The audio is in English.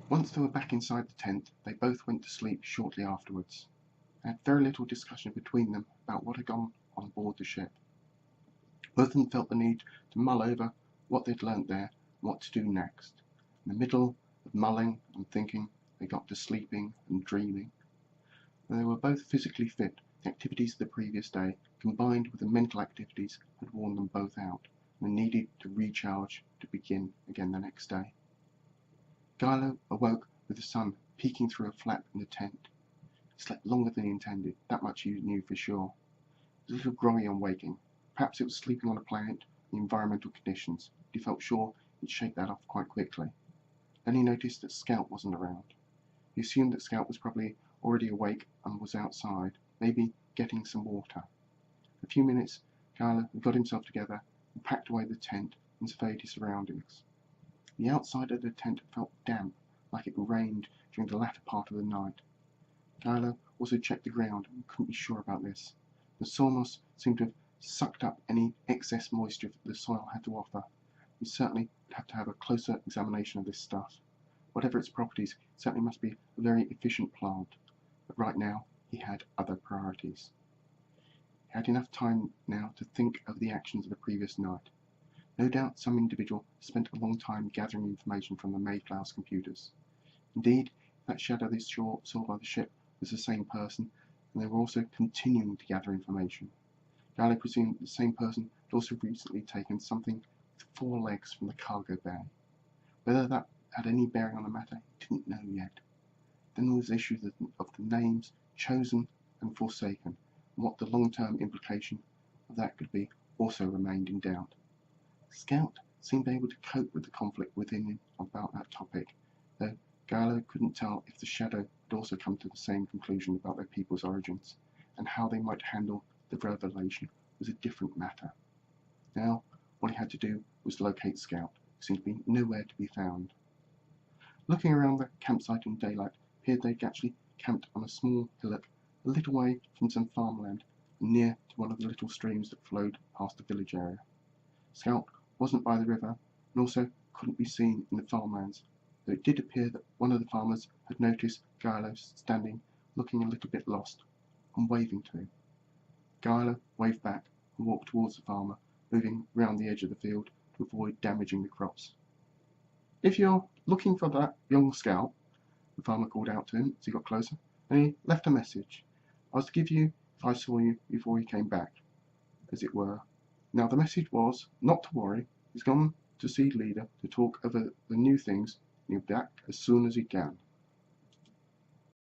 Once they were back inside the tent, they both went to sleep shortly afterwards. They had very little discussion between them about what had gone on board the ship. Both of them felt the need to mull over what they'd learnt there and what to do next. In the middle of mulling and thinking, they got to sleeping and dreaming. Though they were both physically fit, the activities of the previous day, combined with the mental activities, had worn them both out, and they needed to recharge to begin again the next day. Gilo awoke with the sun peeking through a flap in the tent. He slept longer than he intended, that much he knew for sure. He was a little groggy on waking. Perhaps it was sleeping on a planet and the environmental conditions, but he felt sure he'd shake that off quite quickly. Then he noticed that Scout wasn't around. He assumed that Scout was probably already awake and was outside, maybe getting some water. For a few minutes, Gilo got himself together and packed away the tent and surveyed his surroundings. The outside of the tent felt damp, like it rained during the latter part of the night. Gilo also checked the ground and couldn't be sure about this. The soil moss seemed to have sucked up any excess moisture the soil had to offer. We certainly would have to have a closer examination of this stuff. Whatever its properties, it certainly must be a very efficient plant. But right now, he had other priorities. He had enough time now to think of the actions of the previous night. No doubt some individual spent a long time gathering information from the Mayflower's computers. Indeed, that shadow they saw by the ship was the same person, and they were also continuing to gather information. Gilo presumed the same person had also recently taken something with 4 legs from the cargo bay. Whether that had any bearing on the matter, he didn't know yet. Then there was the issue of the names chosen and forsaken, and what the long-term implication of that could be also remained in doubt. Scout seemed able to cope with the conflict within him about that topic, though Gilo couldn't tell if the Shadow had also come to the same conclusion about their people's origins, and how they might handle the revelation was a different matter. Now, all he had to do was locate Scout, who seemed to be nowhere to be found. Looking around the campsite in daylight, it appeared they'd actually camped on a small hillock a little way from some farmland and near to one of the little streams that flowed past the village area. Scout wasn't by the river and also couldn't be seen in the farmlands, though it did appear that one of the farmers had noticed Gilo standing looking a little bit lost and waving to him. Gilo waved back and walked towards the farmer, moving round the edge of the field to avoid damaging the crops. "If you're looking for that young Scout," the farmer called out to him as he got closer, and he left a message. "I was to give you if I saw you before you came back, as it were. Now the message was not to worry. He's gone to see Leader to talk over the new things, and he'll be back as soon as he can."